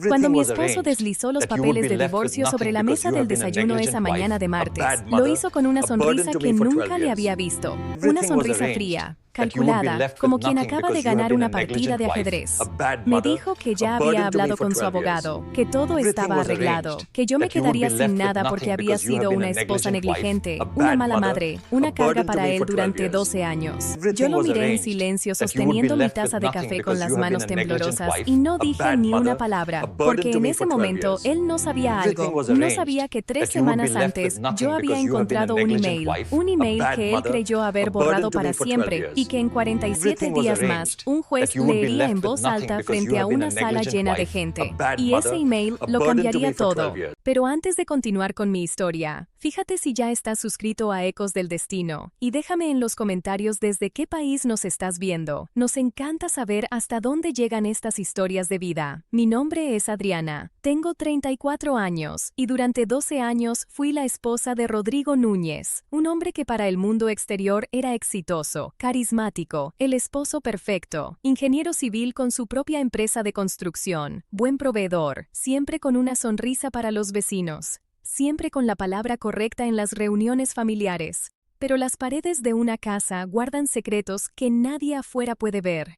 Cuando mi esposo deslizó los papeles de divorcio sobre la mesa del desayuno esa mañana de martes, lo hizo con una sonrisa que nunca le había visto. Una sonrisa fría, calculada, como quien acaba de ganar una partida de ajedrez. Me dijo que ya había hablado con su abogado, que todo estaba arreglado, que yo me quedaría sin nada porque había sido una esposa negligente, una mala madre, una carga para él durante 12 años. Yo lo miré en silencio sosteniendo mi taza de café con las manos temblorosas y no dije ni una palabra, porque en ese momento él no sabía algo. No sabía que 3 semanas antes yo había encontrado un email que él creyó haber borrado para siempre y que en 47 días más un juez leería en voz alta frente a una sala llena de gente. Y ese email lo cambiaría todo. Pero antes de continuar con mi historia, fíjate si ya estás suscrito a Ecos del Destino y déjame en los comentarios desde qué país nos estás viendo. Nos encanta saber hasta dónde llegan estas historias de vida. Mi nombre es Adriana, tengo 34 años y durante 12 años fui la esposa de Rodrigo Núñez, un hombre que para el mundo exterior era exitoso, carismático, el esposo perfecto, ingeniero civil con su propia empresa de construcción, buen proveedor, siempre con una sonrisa para los vecinos, siempre con la palabra correcta en las reuniones familiares. Pero las paredes de una casa guardan secretos que nadie afuera puede ver.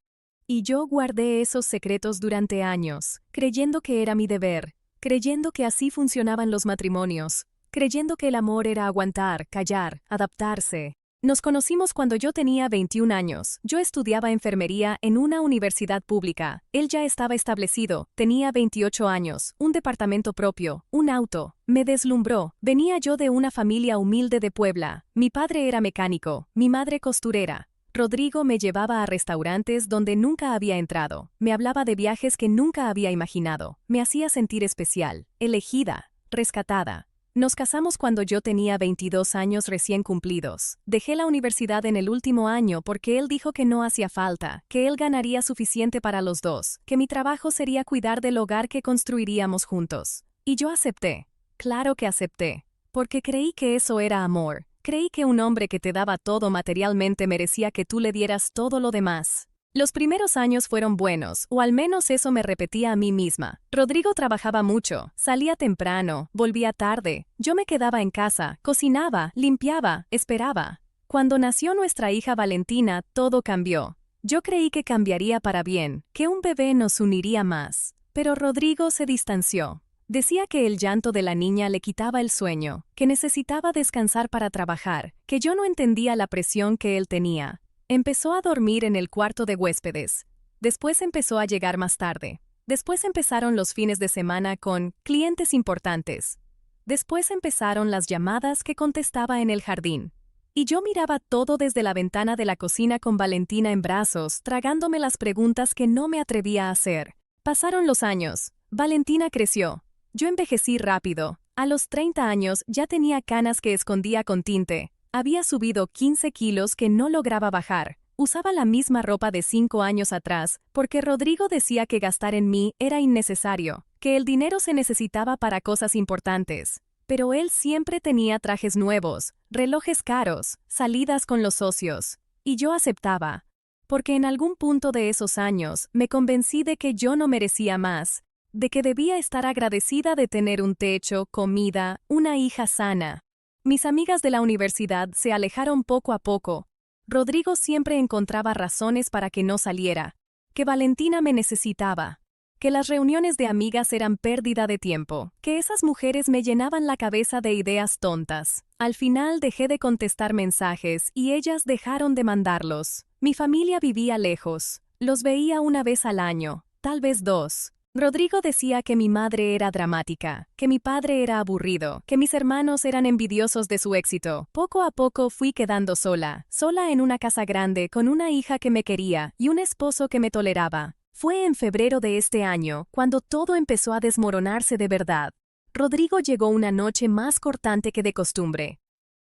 Y yo guardé esos secretos durante años, creyendo que era mi deber, creyendo que así funcionaban los matrimonios, creyendo que el amor era aguantar, callar, adaptarse. Nos conocimos cuando yo tenía 21 años. Yo estudiaba enfermería en una universidad pública. Él ya estaba establecido, tenía 28 años, un departamento propio, un auto. Me deslumbró. Venía yo de una familia humilde de Puebla. Mi padre era mecánico, mi madre costurera. Rodrigo me llevaba a restaurantes donde nunca había entrado. Me hablaba de viajes que nunca había imaginado. Me hacía sentir especial, elegida, rescatada. Nos casamos cuando yo tenía 22 años recién cumplidos. Dejé la universidad en el último año porque él dijo que no hacía falta, que él ganaría suficiente para los dos, que mi trabajo sería cuidar del hogar que construiríamos juntos. Y yo acepté. Claro que acepté. Porque creí que eso era amor. Creí que un hombre que te daba todo materialmente merecía que tú le dieras todo lo demás. Los primeros años fueron buenos, o al menos eso me repetía a mí misma. Rodrigo trabajaba mucho, salía temprano, volvía tarde. Yo me quedaba en casa, cocinaba, limpiaba, esperaba. Cuando nació nuestra hija Valentina, todo cambió. Yo creí que cambiaría para bien, que un bebé nos uniría más. Pero Rodrigo se distanció. Decía que el llanto de la niña le quitaba el sueño, que necesitaba descansar para trabajar, que yo no entendía la presión que él tenía. Empezó a dormir en el cuarto de huéspedes. Después empezó a llegar más tarde. Después empezaron los fines de semana con clientes importantes. Después empezaron las llamadas que contestaba en el jardín. Y yo miraba todo desde la ventana de la cocina con Valentina en brazos, tragándome las preguntas que no me atrevía a hacer. Pasaron los años. Valentina creció. Yo envejecí rápido. A los 30 años ya tenía canas que escondía con tinte. Había subido 15 kilos que no lograba bajar. Usaba la misma ropa de 5 años atrás, porque Rodrigo decía que gastar en mí era innecesario, que el dinero se necesitaba para cosas importantes. Pero él siempre tenía trajes nuevos, relojes caros, salidas con los socios. Y yo aceptaba. Porque en algún punto de esos años me convencí de que yo no merecía más, de que debía estar agradecida de tener un techo, comida, una hija sana. Mis amigas de la universidad se alejaron poco a poco. Rodrigo siempre encontraba razones para que no saliera, que Valentina me necesitaba, que las reuniones de amigas eran pérdida de tiempo, que esas mujeres me llenaban la cabeza de ideas tontas. Al final dejé de contestar mensajes y ellas dejaron de mandarlos. Mi familia vivía lejos. Los veía una vez al año, tal vez 2. Rodrigo decía que mi madre era dramática, que mi padre era aburrido, que mis hermanos eran envidiosos de su éxito. Poco a poco fui quedando sola en una casa grande con una hija que me quería y un esposo que me toleraba. Fue en febrero de este año cuando todo empezó a desmoronarse de verdad. Rodrigo llegó una noche más cortante que de costumbre.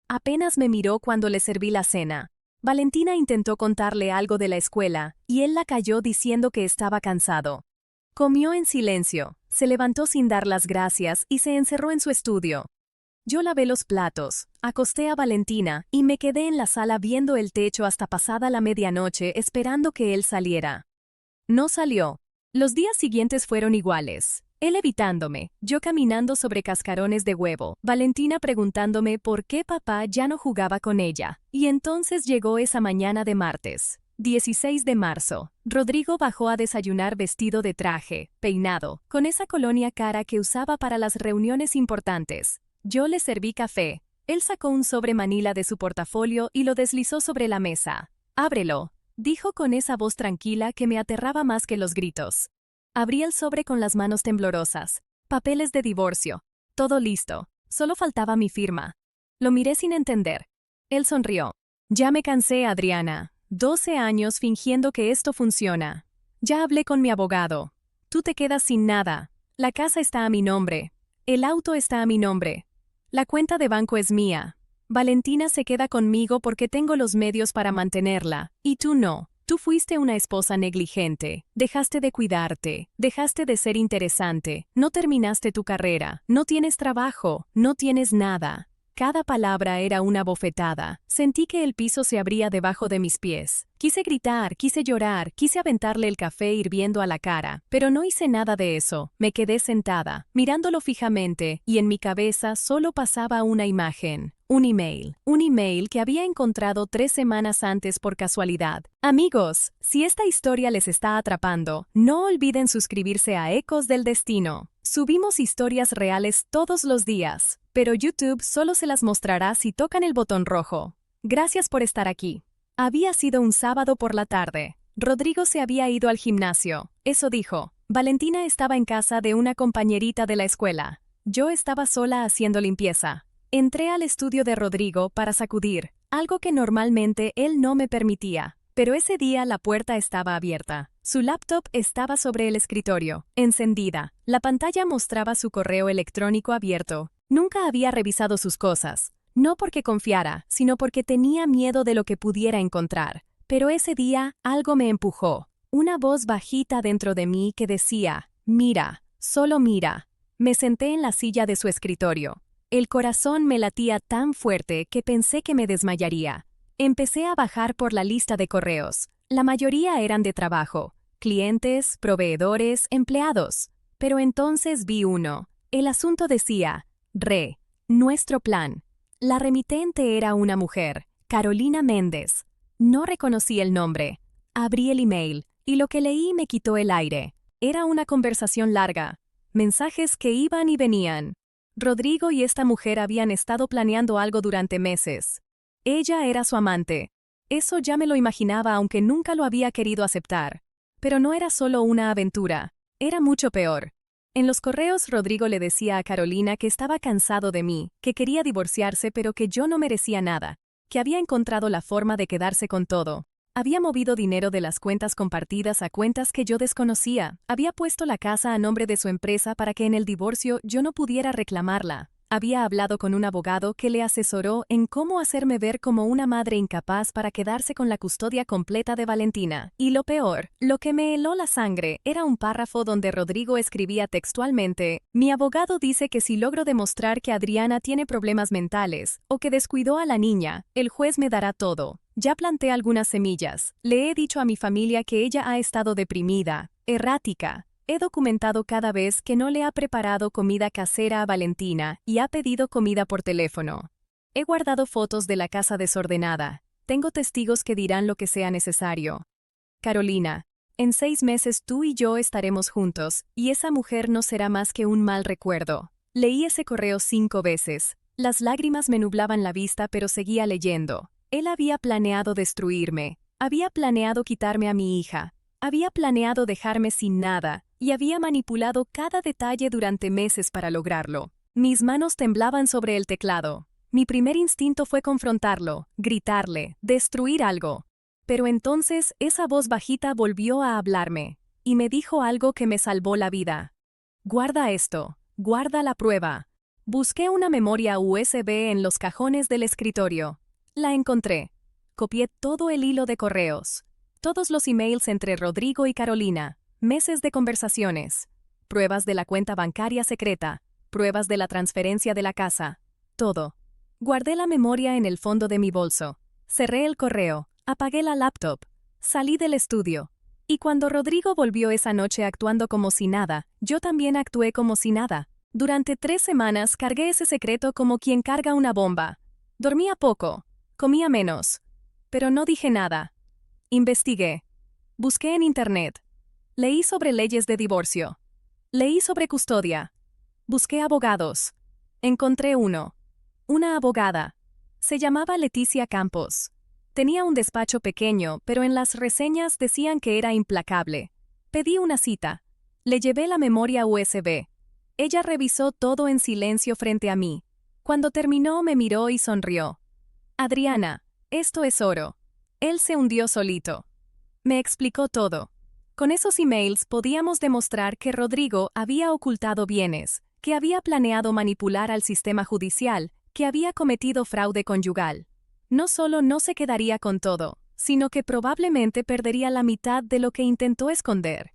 Apenas me miró cuando le serví la cena. Valentina intentó contarle algo de la escuela y él la calló diciendo que estaba cansado. Comió en silencio, se levantó sin dar las gracias y se encerró en su estudio. Yo lavé los platos, acosté a Valentina y me quedé en la sala viendo el techo hasta pasada la medianoche esperando que él saliera. No salió. Los días siguientes fueron iguales. Él evitándome, yo caminando sobre cascarones de huevo, Valentina preguntándome por qué papá ya no jugaba con ella. Y entonces llegó esa mañana de martes, 16 de marzo. Rodrigo bajó a desayunar vestido de traje, peinado, con esa colonia cara que usaba para las reuniones importantes. Yo le serví café. Él sacó un sobre manila de su portafolio y lo deslizó sobre la mesa. «Ábrelo», dijo con esa voz tranquila que me aterraba más que los gritos. Abrí el sobre con las manos temblorosas. Papeles de divorcio. Todo listo. Solo faltaba mi firma. Lo miré sin entender. Él sonrió. «Ya me cansé, Adriana. 12 años fingiendo que esto funciona. Ya hablé con mi abogado. Tú te quedas sin nada. La casa está a mi nombre. El auto está a mi nombre. La cuenta de banco es mía. Valentina se queda conmigo porque tengo los medios para mantenerla, y tú no. Tú fuiste una esposa negligente, dejaste de cuidarte, dejaste de ser interesante, no terminaste tu carrera, no tienes trabajo, no tienes nada». Cada palabra era una bofetada. Sentí que el piso se abría debajo de mis pies. Quise gritar, quise llorar, quise aventarle el café hirviendo a la cara, pero no hice nada de eso. Me quedé sentada, mirándolo fijamente, y en mi cabeza solo pasaba una imagen. Un email que había encontrado 3 semanas antes por casualidad. Amigos, si esta historia les está atrapando, no olviden suscribirse a Ecos del Destino. Subimos historias reales todos los días, pero YouTube solo se las mostrará si tocan el botón rojo. Gracias por estar aquí. Había sido un sábado por la tarde. Rodrigo se había ido al gimnasio. Eso dijo. Valentina estaba en casa de una compañerita de la escuela. Yo estaba sola haciendo limpieza. Entré al estudio de Rodrigo para sacudir, algo que normalmente él no me permitía. Pero ese día la puerta estaba abierta. Su laptop estaba sobre el escritorio, encendida. La pantalla mostraba su correo electrónico abierto. Nunca había revisado sus cosas. No porque confiara, sino porque tenía miedo de lo que pudiera encontrar. Pero ese día algo me empujó. Una voz bajita dentro de mí que decía, «Mira, solo mira». Me senté en la silla de su escritorio. El corazón me latía tan fuerte que pensé que me desmayaría. Empecé a bajar por la lista de correos. La mayoría eran de trabajo, clientes, proveedores, empleados. Pero entonces vi uno. El asunto decía, nuestro plan. La remitente era una mujer, Carolina Méndez. No reconocí el nombre. Abrí el email, y lo que leí me quitó el aire. Era una conversación larga. Mensajes que iban y venían. Rodrigo y esta mujer habían estado planeando algo durante meses. Ella era su amante. Eso ya me lo imaginaba aunque nunca lo había querido aceptar. Pero no era solo una aventura, era mucho peor. En los correos Rodrigo le decía a Carolina que estaba cansado de mí, que quería divorciarse pero que yo no merecía nada, que había encontrado la forma de quedarse con todo. Había movido dinero de las cuentas compartidas a cuentas que yo desconocía. Había puesto la casa a nombre de su empresa para que en el divorcio yo no pudiera reclamarla. Había hablado con un abogado que le asesoró en cómo hacerme ver como una madre incapaz para quedarse con la custodia completa de Valentina. Y lo peor, lo que me heló la sangre, era un párrafo donde Rodrigo escribía textualmente: «Mi abogado dice que si logro demostrar que Adriana tiene problemas mentales, o que descuidó a la niña, el juez me dará todo». Ya planté algunas semillas. Le he dicho a mi familia que ella ha estado deprimida, errática. He documentado cada vez que no le ha preparado comida casera a Valentina y ha pedido comida por teléfono. He guardado fotos de la casa desordenada. Tengo testigos que dirán lo que sea necesario. Carolina, en 6 meses tú y yo estaremos juntos, y esa mujer no será más que un mal recuerdo. Leí ese correo 5 veces. Las lágrimas me nublaban la vista, pero seguía leyendo. Él había planeado destruirme, había planeado quitarme a mi hija, había planeado dejarme sin nada, y había manipulado cada detalle durante meses para lograrlo. Mis manos temblaban sobre el teclado. Mi primer instinto fue confrontarlo, gritarle, destruir algo. Pero entonces esa voz bajita volvió a hablarme, y me dijo algo que me salvó la vida. «Guarda esto, guarda la prueba». Busqué una memoria USB en los cajones del escritorio. La encontré. Copié todo el hilo de correos. Todos los emails entre Rodrigo y Carolina. Meses de conversaciones. Pruebas de la cuenta bancaria secreta. Pruebas de la transferencia de la casa. Todo. Guardé la memoria en el fondo de mi bolso. Cerré el correo. Apagué la laptop. Salí del estudio. Y cuando Rodrigo volvió esa noche actuando como si nada, yo también actué como si nada. Durante 3 semanas cargué ese secreto como quien carga una bomba. Dormía poco, comía menos, pero no dije nada. Investigué. Busqué en internet. Leí sobre leyes de divorcio. Leí sobre custodia. Busqué abogados. Encontré uno. Una abogada. Se llamaba Leticia Campos. Tenía un despacho pequeño, pero en las reseñas decían que era implacable. Pedí una cita. Le llevé la memoria USB. Ella revisó todo en silencio frente a mí. Cuando terminó me miró y sonrió. Adriana, esto es oro. Él se hundió solito. Me explicó todo. Con esos emails podíamos demostrar que Rodrigo había ocultado bienes, que había planeado manipular al sistema judicial, que había cometido fraude conyugal. No solo no se quedaría con todo, sino que probablemente perdería la mitad de lo que intentó esconder.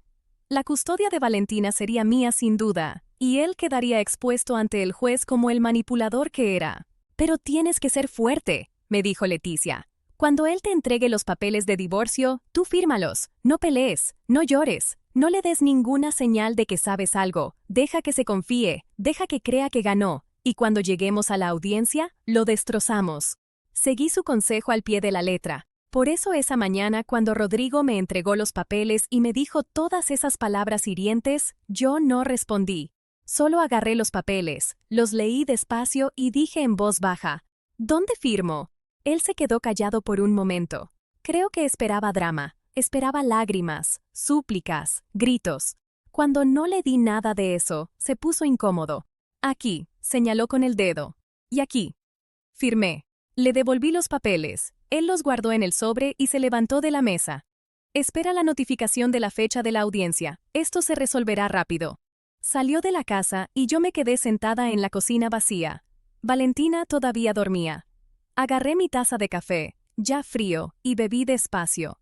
La custodia de Valentina sería mía sin duda, y él quedaría expuesto ante el juez como el manipulador que era. Pero tienes que ser fuerte, me dijo Leticia. Cuando él te entregue los papeles de divorcio, tú fírmalos, no pelees, no llores, no le des ninguna señal de que sabes algo, deja que se confíe, deja que crea que ganó, y cuando lleguemos a la audiencia, lo destrozamos. Seguí su consejo al pie de la letra. Por eso esa mañana, cuando Rodrigo me entregó los papeles y me dijo todas esas palabras hirientes, yo no respondí. Solo agarré los papeles, los leí despacio y dije en voz baja, ¿dónde firmo? Él se quedó callado por un momento. Creo que esperaba drama, esperaba lágrimas, súplicas, gritos. Cuando no le di nada de eso, se puso incómodo. Aquí, señaló con el dedo. Y aquí. Firmé. Le devolví los papeles. Él los guardó en el sobre y se levantó de la mesa. Espera la notificación de la fecha de la audiencia. Esto se resolverá rápido. Salió de la casa y yo me quedé sentada en la cocina vacía. Valentina todavía dormía. Agarré mi taza de café, ya frío, y bebí despacio.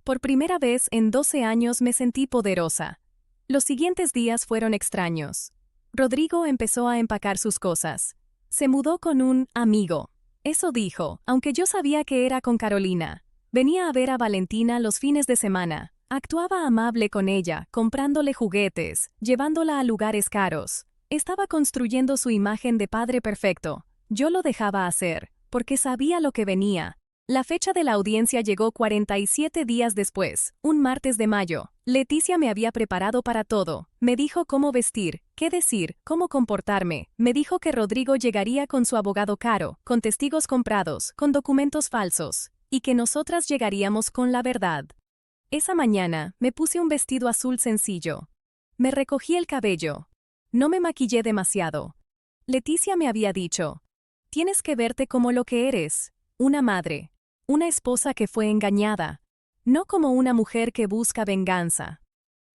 Por primera vez en 12 años me sentí poderosa. Los siguientes días fueron extraños. Rodrigo empezó a empacar sus cosas. Se mudó con un amigo. Eso dijo, aunque yo sabía que era con Carolina. Venía a ver a Valentina los fines de semana. Actuaba amable con ella, comprándole juguetes, llevándola a lugares caros. Estaba construyendo su imagen de padre perfecto. Yo lo dejaba hacer, porque sabía lo que venía. La fecha de la audiencia llegó 47 días después, un martes de mayo. Leticia me había preparado para todo. Me dijo cómo vestir, qué decir, cómo comportarme. Me dijo que Rodrigo llegaría con su abogado caro, con testigos comprados, con documentos falsos, y que nosotras llegaríamos con la verdad. Esa mañana me puse un vestido azul sencillo. Me recogí el cabello. No me maquillé demasiado. Leticia me había dicho, tienes que verte como lo que eres, una madre. Una esposa que fue engañada, no como una mujer que busca venganza.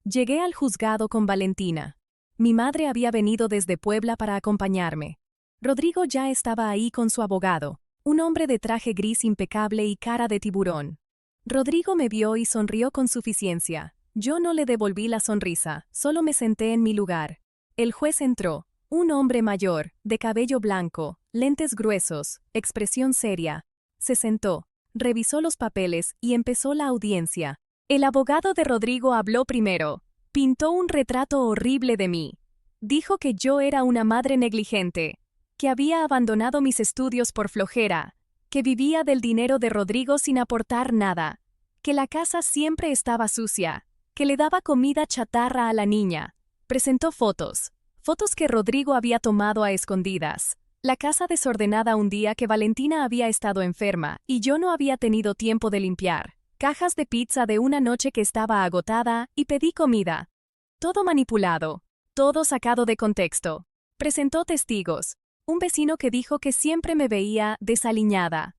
Llegué al juzgado con Valentina. Mi madre había venido desde Puebla para acompañarme. Rodrigo ya estaba ahí con su abogado, un hombre de traje gris impecable y cara de tiburón. Rodrigo me vio y sonrió con suficiencia. Yo no le devolví la sonrisa, solo me senté en mi lugar. El juez entró, un hombre mayor, de cabello blanco, lentes gruesos, expresión seria. Se sentó. Revisó los papeles y empezó la audiencia. El abogado de Rodrigo habló primero. Pintó un retrato horrible de mí. Dijo que yo era una madre negligente, que había abandonado mis estudios por flojera, que vivía del dinero de Rodrigo sin aportar nada, que la casa siempre estaba sucia, que le daba comida chatarra a la niña. Presentó fotos que Rodrigo había tomado a escondidas. La casa desordenada un día que Valentina había estado enferma y yo no había tenido tiempo de limpiar. Cajas de pizza de una noche que estaba agotada y pedí comida. Todo manipulado, todo sacado de contexto. Presentó testigos. Un vecino que dijo que siempre me veía desaliñada.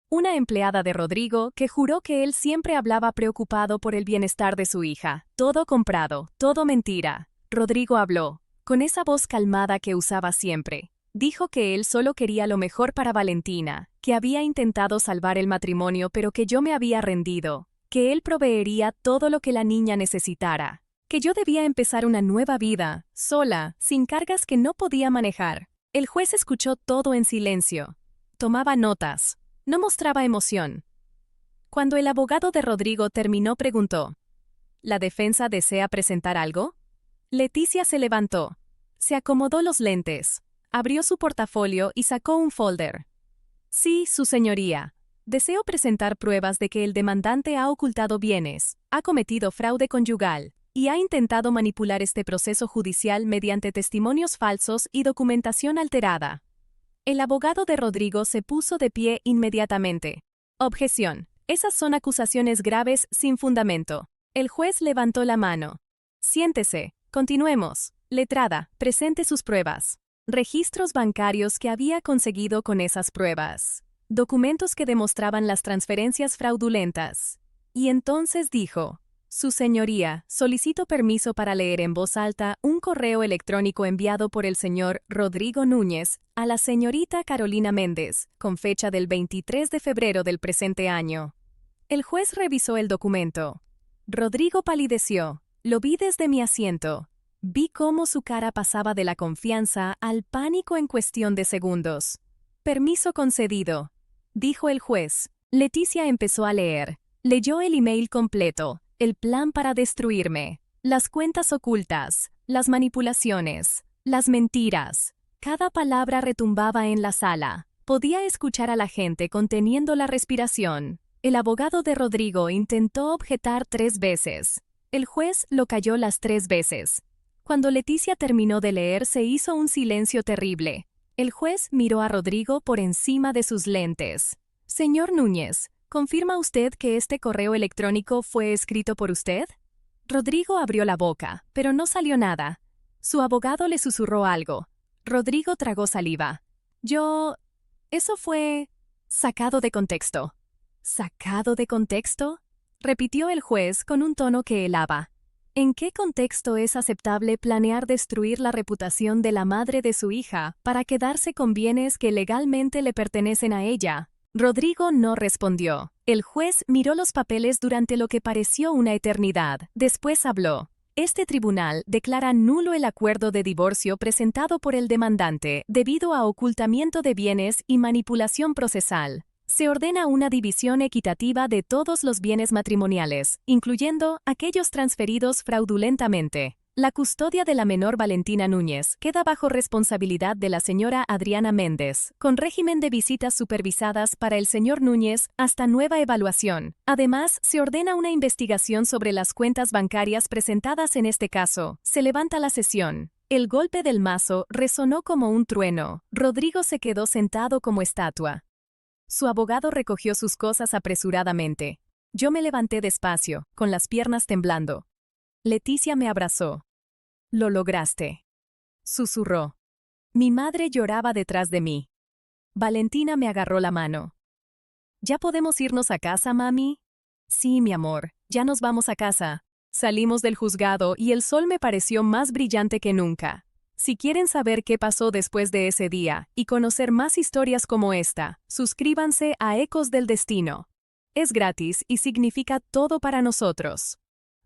Una empleada de Rodrigo que juró que él siempre hablaba preocupado por el bienestar de su hija. Todo comprado, todo mentira. Rodrigo habló, con esa voz calmada que usaba siempre. Dijo que él solo quería lo mejor para Valentina, que había intentado salvar el matrimonio pero que yo me había rendido, que él proveería todo lo que la niña necesitara, que yo debía empezar una nueva vida, sola, sin cargas que no podía manejar. El juez escuchó todo en silencio. Tomaba notas. No mostraba emoción. Cuando el abogado de Rodrigo terminó, preguntó, ¿La defensa desea presentar algo? Leticia se levantó. Se acomodó los lentes. Abrió su portafolio y sacó un folder. Sí, su señoría. Deseo presentar pruebas de que el demandante ha ocultado bienes, ha cometido fraude conyugal y ha intentado manipular este proceso judicial mediante testimonios falsos y documentación alterada. El abogado de Rodrigo se puso de pie inmediatamente. Objeción. Esas son acusaciones graves sin fundamento. El juez levantó la mano. Siéntese. Continuemos. Letrada, presente sus pruebas. Registros bancarios que había conseguido con esas pruebas. Documentos que demostraban las transferencias fraudulentas. Y entonces dijo: Su señoría, solicito permiso para leer en voz alta un correo electrónico enviado por el señor Rodrigo Núñez a la señorita Carolina Méndez, con fecha del 23 de febrero del presente año. El juez revisó el documento. Rodrigo palideció. Lo vi desde mi asiento. Vi cómo su cara pasaba de la confianza al pánico en cuestión de segundos. Permiso concedido, dijo el juez. Leticia empezó a leer. Leyó el email completo, el plan para destruirme, las cuentas ocultas, las manipulaciones, las mentiras. Cada palabra retumbaba en la sala. Podía escuchar a la gente conteniendo la respiración. El abogado de Rodrigo intentó objetar 3 veces. El juez lo calló las 3 veces. Cuando Leticia terminó de leer, se hizo un silencio terrible. El juez miró a Rodrigo por encima de sus lentes. Señor Núñez, ¿confirma usted que este correo electrónico fue escrito por usted? Rodrigo abrió la boca, pero no salió nada. Su abogado le susurró algo. Rodrigo tragó saliva. Eso fue sacado de contexto. ¿Sacado de contexto?, repitió el juez con un tono que helaba. ¿En qué contexto es aceptable planear destruir la reputación de la madre de su hija para quedarse con bienes que legalmente le pertenecen a ella? Rodrigo no respondió. El juez miró los papeles durante lo que pareció una eternidad. Después habló. Este tribunal declara nulo el acuerdo de divorcio presentado por el demandante debido a ocultamiento de bienes y manipulación procesal. Se ordena una división equitativa de todos los bienes matrimoniales, incluyendo aquellos transferidos fraudulentamente. La custodia de la menor Valentina Núñez queda bajo responsabilidad de la señora Adriana Méndez, con régimen de visitas supervisadas para el señor Núñez hasta nueva evaluación. Además, se ordena una investigación sobre las cuentas bancarias presentadas en este caso. Se levanta la sesión. El golpe del mazo resonó como un trueno. Rodrigo se quedó sentado como estatua. Su abogado recogió sus cosas apresuradamente. Yo me levanté despacio, con las piernas temblando. Leticia me abrazó. «Lo lograste», susurró. Mi madre lloraba detrás de mí. Valentina me agarró la mano. «¿Ya podemos irnos a casa, mami?» «Sí, mi amor, ya nos vamos a casa». Salimos del juzgado y el sol me pareció más brillante que nunca. Si quieren saber qué pasó después de ese día y conocer más historias como esta, suscríbanse a Ecos del Destino. Es gratis y significa todo para nosotros.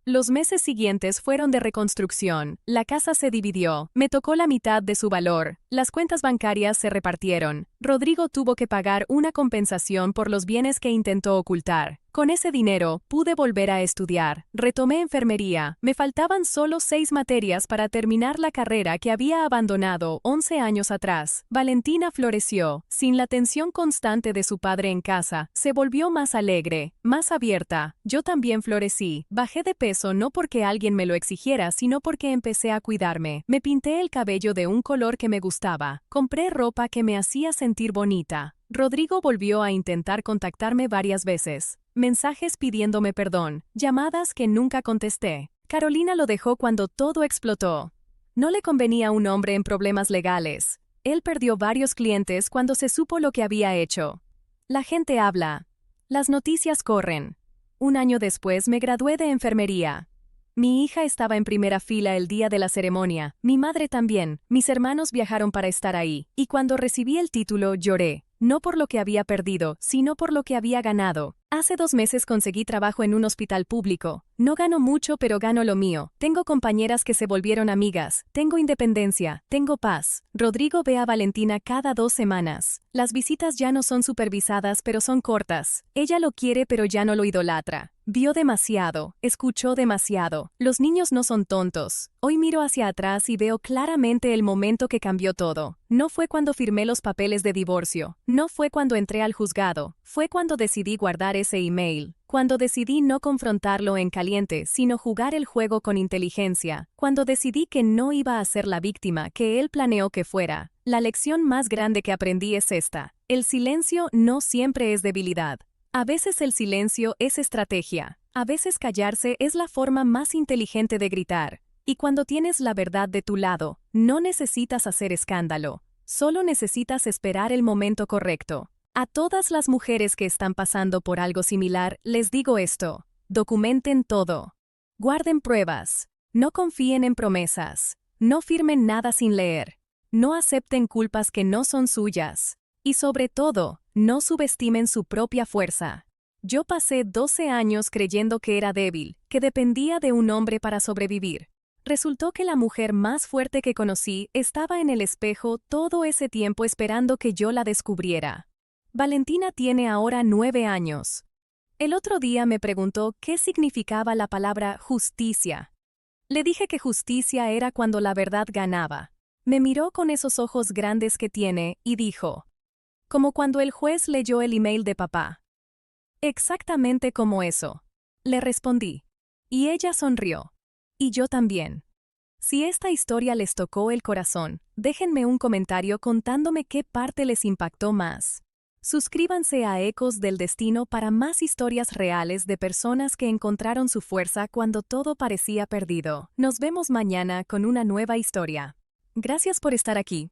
Los meses siguientes fueron de reconstrucción, la casa se dividió, me tocó la mitad de su valor, las cuentas bancarias se repartieron, Rodrigo tuvo que pagar una compensación por los bienes que intentó ocultar. Con ese dinero, pude volver a estudiar, retomé enfermería, me faltaban solo 6 materias para terminar la carrera que había abandonado 11 años atrás. Valentina floreció, sin la tensión constante de su padre en casa, se volvió más alegre, más abierta. Yo también florecí, bajé de peso no porque alguien me lo exigiera, sino porque empecé a cuidarme. Me pinté el cabello de un color que me gustaba, compré ropa que me hacía sentir bonita. Rodrigo volvió a intentar contactarme varias veces. Mensajes pidiéndome perdón, llamadas que nunca contesté. Carolina lo dejó cuando todo explotó. No le convenía un hombre en problemas legales. Él perdió varios clientes cuando se supo lo que había hecho. La gente habla. Las noticias corren. Un año después me gradué de enfermería. Mi hija estaba en primera fila el día de la ceremonia, mi madre también, mis hermanos viajaron para estar ahí, y cuando recibí el título lloré. no por lo que había perdido, sino por lo que había ganado. Hace 2 meses conseguí trabajo en un hospital público. No gano mucho, pero gano lo mío. Tengo compañeras que se volvieron amigas. Tengo independencia. Tengo paz. Rodrigo ve a Valentina cada 2 semanas. Las visitas ya no son supervisadas, pero son cortas. Ella lo quiere, pero ya no lo idolatra. Vio demasiado, escuchó demasiado. Los niños no son tontos. Hoy miro hacia atrás y veo claramente el momento que cambió todo. No fue cuando firmé los papeles de divorcio. No fue cuando entré al juzgado. Fue cuando decidí guardar ese email. Cuando decidí no confrontarlo en caliente, sino jugar el juego con inteligencia. Cuando decidí que no iba a ser la víctima que él planeó que fuera. La lección más grande que aprendí es esta. El silencio no siempre es debilidad. A veces el silencio es estrategia. A veces callarse es la forma más inteligente de gritar. Y cuando tienes la verdad de tu lado, no necesitas hacer escándalo. Solo necesitas esperar el momento correcto. A todas las mujeres que están pasando por algo similar, les digo esto. Documenten todo. Guarden pruebas. No confíen en promesas. No firmen nada sin leer. No acepten culpas que no son suyas. Y sobre todo, no subestimen su propia fuerza. Yo pasé 12 años creyendo que era débil, que dependía de un hombre para sobrevivir. Resultó que la mujer más fuerte que conocí estaba en el espejo todo ese tiempo esperando que yo la descubriera. Valentina tiene ahora 9 años. El otro día me preguntó qué significaba la palabra justicia. Le dije que justicia era cuando la verdad ganaba. Me miró con esos ojos grandes que tiene y dijo: como cuando el juez leyó el email de papá. Exactamente como eso. Le respondí. Y ella sonrió. Y yo también. Si esta historia les tocó el corazón, déjenme un comentario contándome qué parte les impactó más. Suscríbanse a Ecos del Destino para más historias reales de personas que encontraron su fuerza cuando todo parecía perdido. Nos vemos mañana con una nueva historia. Gracias por estar aquí.